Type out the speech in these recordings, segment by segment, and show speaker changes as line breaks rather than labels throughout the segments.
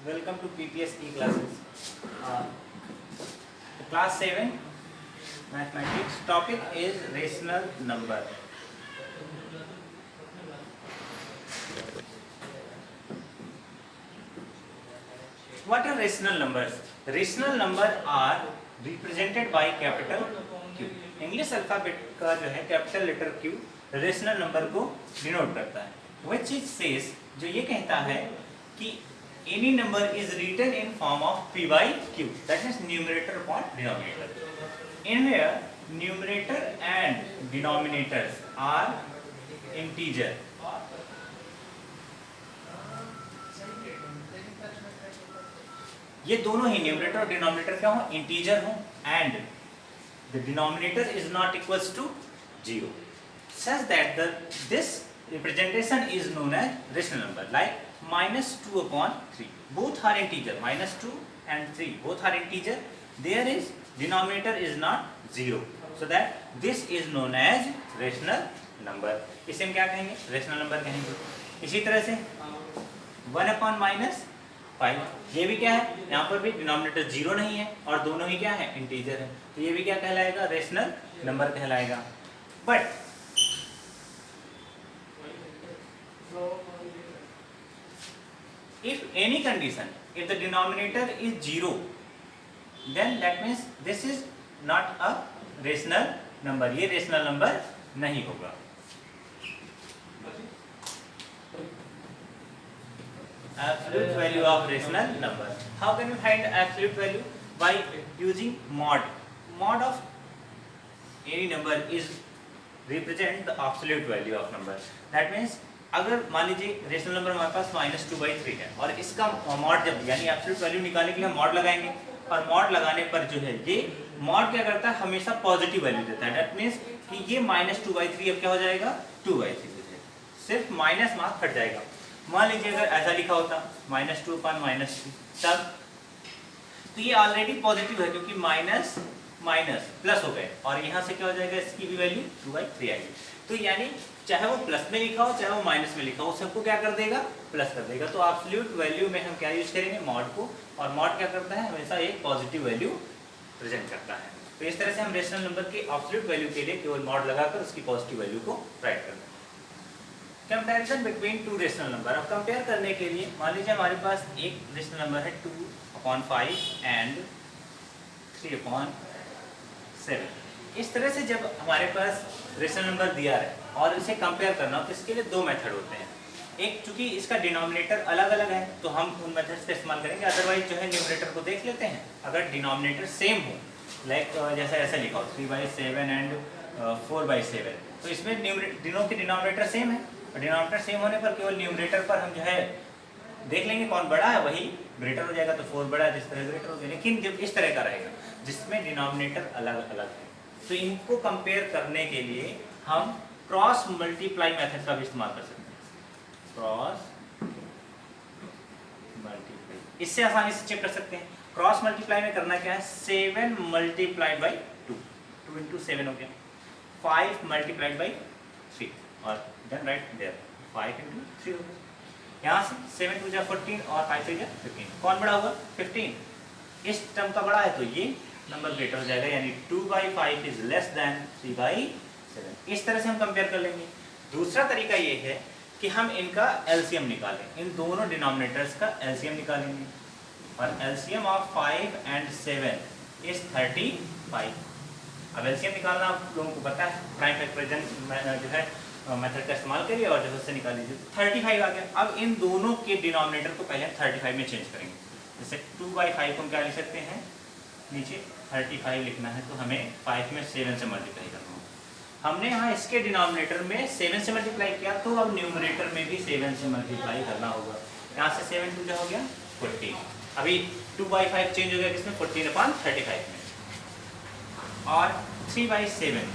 Welcome to PPS classes. Uh, Class 7 Mathematics. Topic is rational number. What are rational numbers? Rational number are represented by capital Q. English alphabet का जो है capital letter Q rational number को denote करता है. Which it says, जो ये कहता है कि any number is written in form of P by Q, that means numerator upon denominator. In where numerator and denominators are integer. ये दोनों ही न्यूमरेटर और डिनोमिनेटर क्या हो, इंटीजर हो, and the denominator is not equals to 0, such that this representation is known as rational number, like -2 upon 3. Both are integer, -2 and 3 both are integer. There is denominator is not 0, so that this is known as rational number. इसे हम क्या कहेंगे, rational number कहेंगे. इसी तरह से 1 upon -5, ये भी क्या है, यहाँ पर भी डिनोमिनेटर 0 नहीं है और दोनों ही क्या है, इंटीजर है, तो ये भी क्या कहलाएगा, रेशनल नंबर कहलाएगा. But if any condition, if the denominator is 0, then that means this is not a rational number. ये rational number नहीं होगा. Absolute value of rational number. How can we find absolute value? By using mod. Mod of any number is represent the absolute value of number. That means अगर मान लीजिए rational number हमारे पास -2/3 है और इसका mod जब यानी एब्सोल्यूट वैल्यू निकालने के लिए हम मॉड लगाएंगे, और मॉड लगाने पर जो है ये मॉड क्या करता है, हमेशा पॉजिटिव वैल्यू देता है. दैट मीन्स कि ये -2/3 अब क्या हो जाएगा, 2/3 हो जाएगा, सिर्फ माइनस मार्क हट जाएगा. मान लीजिए अगर ऐसा लिखा होता -2 upon -3, तब तो ये ऑलरेडी पॉजिटिव है क्योंकि माइनस माइनस प्लस हो गए और यहाँ से क्या हो जाएगा, इसकी भी वैल्यू 2/3 आएगी. तो यानी चाहे वो प्लस में लिखा हो चाहे वो माइनस में लिखा हो, सबको क्या कर देगा, प्लस कर देगा. तो एब्सोल्यूट वैल्यू में हम क्या यूज करेंगे, मॉड को, और मॉड क्या करता है, हमेशा एक पॉजिटिव वैल्यू प्रेजेंट करता है. तो इस तरह से हम रेशनल नंबर के एब्सोल्यूट वैल्यू के लिए केवल मॉड लगाकर उसकी पॉजिटिव वैल्यू को राइट करते हैं. Comparison between two rational number. अब कंपेयर करने के लिए मान लीजिए हमारे पास एक रेशनल नंबर है 2/5 एंड 3/7. इस तरह से जब हमारे पास रेशनल नंबर दिया है और इसे कंपेयर करना हो तो इसके लिए दो मेथड होते हैं. एक, चूंकि इसका डिनोमिनेटर अलग अलग है तो हम उन मेथड्स का इस्तेमाल करेंगे. अदरवाइज जो है न्यूमरेटर को देख लेते हैं. अगर डिनोमिनेटर सेम हो, लाइक जैसा ऐसा लिखा हो 3/7 एंड 4/7, तो इसमें दिनों के डिनोमिनेटर सेम है, और डिनोमिनेटर सेम होने पर केवल न्यूमरेटर पर हम जो है देख लेंगे कौन बड़ा है, वही ग्रेटर हो जाएगा. तो 4 बड़ा है, जिस तरह ग्रेटर हो जाएगा. लेकिन जब इस तरह का रहेगा जिसमें डिनोमिनेटर अलग अलग है, तो इनको कंपेयर करने के लिए हम क्रॉस मल्टीप्लाई मेथड का भी इस्तेमाल कर सकते हैं. क्रॉस मल्टीप्लाई, इससे आसानी से चेक कर सकते हैं. क्रॉस मल्टीप्लाई में करना क्या है, 7 मल्टीप्लाइड बाई 2, 2 into 7 हो गया, 5 मल्टीप्लाइड बाई 3, और देन राइट देयर 5 into 3 हो गया. यहाँ से 7 2 जा 14 और 5 3 जा 15. कौन बड़ा होगा, 15. इस टर्म का बड़ा है तो ये नंबर ग्रेटर हो जाएगा, यानी 2/5 इज लेस देन 3/7. इस तरह से हम कंपेयर कर लेंगे. दूसरा तरीका ये है कि हम इनका एलसीएम निकालें, इन दोनों डिनोमिनेटर्स का एलसीएम निकालेंगे, और एलसीएम ऑफ 5 and 7 इज 35. अब एलसीएम निकालना आप लोगों को पता है, प्राइम फैक्टराइजेशन जो है मेथड का इस्तेमाल करिए और जो उससे निकाल लीजिए. 35 आ गया. अब इन दोनों के डिनोमिनेटर को पहले हम 35 में चेंज करेंगे. जैसे 2/5 को हम क्या लिख सकते हैं, नीचे 35 लिखना है तो हमें 5 में 7 से मल्टीप्लाई करना होगा. हमने यहाँ इसके डिनोमिनेटर में 7 से मल्टीप्लाई किया, तो अब न्यूमरेटर में भी 7 से मल्टीप्लाई करना होगा. यहाँ से 7 2 हो गया 14. अभी 2/5 चेंज हो गया किसमें, 14/35 में. और 3/7,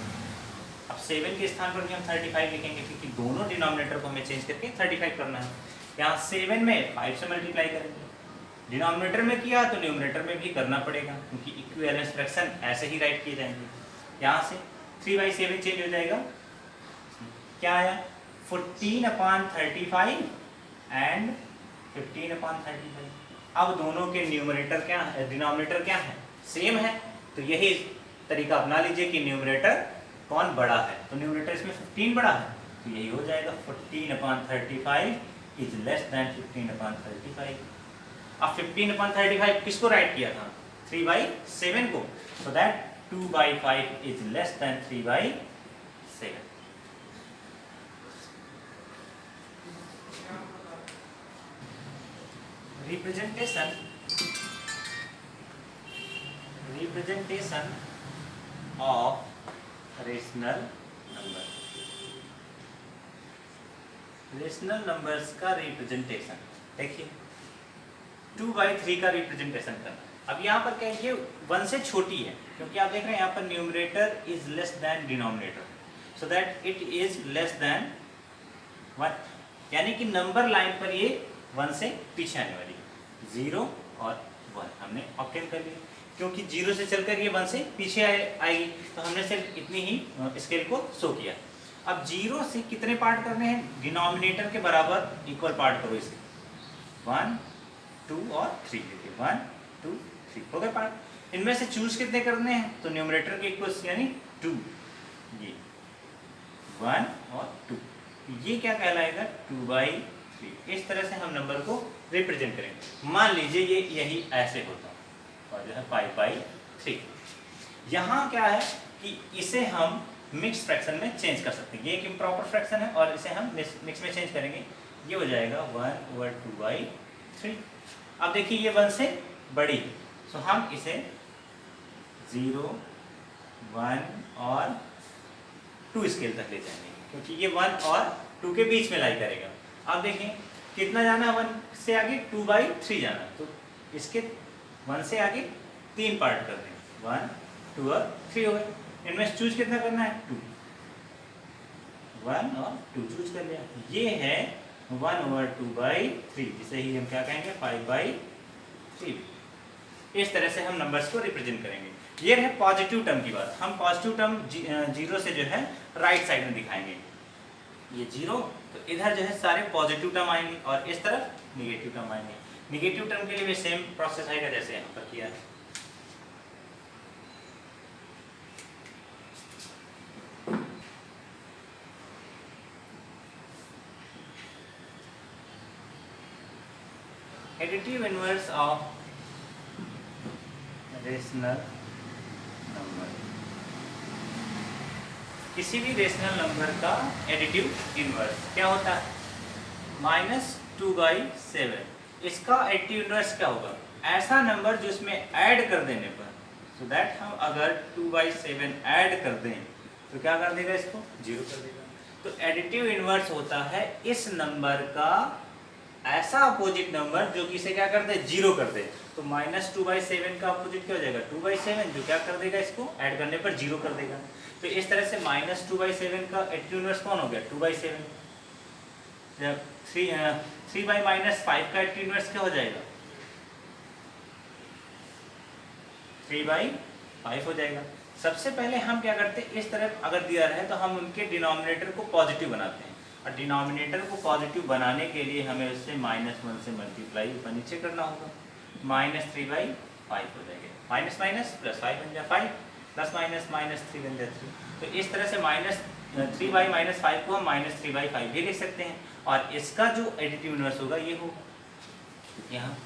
अब 7 के स्थान पर भी हम 35 लिखेंगे क्योंकि दोनों डिनोमिनेटर को हमें चेंज करके 35 करना है. यहाँ 7 में 5 से मल्टीप्लाई करेंगे. डिनोमिनेटर में किया तो न्यूमरेटर में भी करना पड़ेगा क्योंकि इक्विवेलेंस फ्रैक्शन ऐसे ही राइट किए जाएंगे. यहाँ से 3/7 चेंज हो जाएगा, क्या आया, 14/35 एंड 15/35. अब दोनों के न्यूमरेटर क्या है, डिनोमिनेटर क्या है, सेम है। तो यही तरीका अपना लीजिए कि न्यूमरेटर कौन बड़ा है। तो न्यूमरेटर इसमें 15 बड़ा है, तो यही हो जाएगा 14/35 इज लेस देन 15/35। अब 15/35 किसको राइट किया था, 3/7 को, so that 2/5 is less than 3/7। Representation of rational number, rational numbers का रिप्रेजेंटेशन। देखिए 2/3 का रिप्रेजेंटेशन करना। अब यहाँ पर क्या है, ये 1 से छोटी है, क्योंकि आप देख रहे हैं यहाँ पर numerator is less than denominator, so that it is less than 1, यानी कि नंबर लाइन पर ये 1 से पीछे आने वाली है। 0 और 1 हमने ऑब्टेन कर लिया, क्योंकि 0 से चलकर ये 1 से पीछे आएगी, तो हमने सिर्फ इतनी ही स्केल को शो किया। अब 0 से कितने पार्ट करने हैं, डिनोमिनेटर के बराबर इक्वल पार्ट करो इसके, 1 2 और 3, देखिए 1 2 3 हो गए पार्ट। इनमें से चूज कितने करने हैं, तो न्यूमरेटर के इक्वल्स यानी 2, ये 1 और 2, ये क्या कहलाएगा 2/3। इस तरह से हम नंबर को रिप्रेजेंट करेंगे। मान लीजिए ये यही ऐसे होता और जो है 5/3। यहाँ क्या है कि इसे हम मिक्स फ्रैक्शन में चेंज कर सकते हैं। ये एक इम्प्रॉपर फ्रैक्शन है और इसे हम मिक्स में चेंज करेंगे, ये हो जाएगा 1/2/3। अब देखिए ये 1 से बड़ी, सो हम इसे 0 1 और 2 स्केल तक ले जाएंगे, क्योंकि ये 1 और 2 के बीच में लाई करेगा। अब देखें कितना जाना है, 1 से आगे 2/3 जाना, तो इसके 1 से आगे 3 पार्ट कर दें, 1 2 और 3 हो गए। इनमें चूज कितना करना है, 2, 1 और 2 चूज कर लिया। ये है 1/2/3, जिसे ही हम क्या कहेंगे 5/3। इस तरह से हम नंबर्स को रिप्रेजेंट करेंगे। ये है पॉजिटिव टर्म की बात। हम पॉजिटिव टर्म 0 से जो है राइट साइड में दिखाएंगे, ये 0, तो इधर जो है सारे पॉजिटिव टर्म आएंगे और इस तरफ निगेटिव टर्म आएंगे। निगेटिव टर्म के लिए भी सेम प्रोसेस आएगा जैसे यहाँ पर किया है। Additive inverse of rational number, किसी भी रेशनल नंबर का एडिटिव इनवर्स क्या होता है, -2/7। इसका एडिटिव इनवर्स क्या होगा, ऐसा नंबर जो इसमें ऐड कर देने पर, सो दैट हम अगर 2/7 ऐड कर दें तो क्या कर देगा, इसको 0 कर देगा। तो एडिटिव इनवर्स होता है इस नंबर का ऐसा अपोजिट नंबर जो कि इसे क्या कर दे, 0 कर दे। तो -2/7 का अपोजिट क्या हो जाएगा, 2/7, जो क्या कर देगा, इसको ऐड करने पर 0 कर देगा। तो इस तरह से -2/7 का एडिटिव इनवर्स कौन हो गया, 2/7। 3/-5 का एडिटिव इनवर्स क्या हो जाएगा, 3/5 हो जाएगा। सबसे पहले हम क्या करते हैं, इस तरह अगर दिया रहे तो हम उनके डिनोमिनेटर को पॉजिटिव बनाते हैं, और डिनोमिनेटर को पॉजिटिव बनाने के लिए हमें उससे -1 से मल्टीप्लाई ऊपर नीचे करना होगा, -3/5 हो जाएगा। माइनस माइनस प्लस 5 बन जाए 5, प्लस माइनस -3 बन जाए 3। तो इस तरह से -3/-5 को हम -3/5 भी लिख सकते हैं, और इसका जो एडिटिव इनवर्स होगा ये होगा यहाँ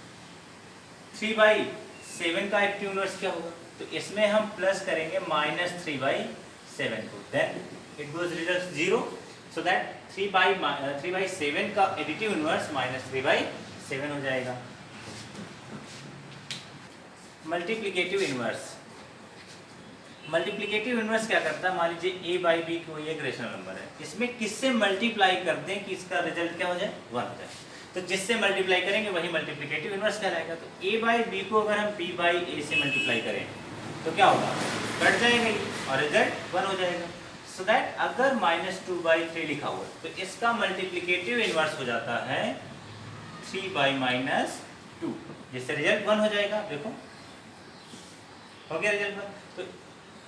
3/7 का एडिटिव इनवर्स क्या होगा, तो इसमें हम प्लस करेंगे -3/7 को, then it goes result 0, so that 3/7 का एडिटिव इनवर्स -3/7 हो जाएगा। मल्टीप्लिकेटिव इनवर्स, मल्टीप्लिकेटिव इनवर्स क्या करता है, मान लीजिए a/b कोई एक रेशनल नंबर है, इसमें किससे मल्टीप्लाई कर दें कि इसका रिजल्ट क्या हो जाए, 1 हो जाए, तो जिससे मल्टीप्लाई करेंगे वही मल्टीप्लिकेटिव इनवर्स कहलाएगा। तो a/b को अगर हम b/a से मल्टीप्लाई करें तो क्या होगा, कट जाएगा ये और रिजल्ट 1 हो जाएगा। सो दैट अगर -2/3 लिखा हुआ है तो इसका मल्टीप्लिकेटिव इनवर्स हो जाता है 3/-2, जिससे रिजल्ट 1 हो जाएगा। देखो हो गया रिजल्ट 1। तो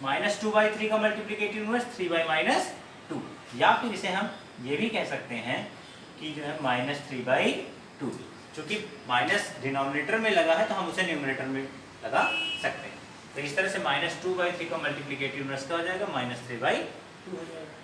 -2/3 का मल्टीप्लिकेटिव इनवर्स 3/-2, या फिर इसे हम ये भी कह सकते हैं कि जो है -3/2। चूंकि माइनस डिनोमिनेटर में लगा है तो हम उसे न्यूमरेटर में लगा सकते हैं। तो इस तरह से -2/3 का मल्टीप्लिकेटिव इनवर्स का हो जाएगा -3/2 हो जाएगा।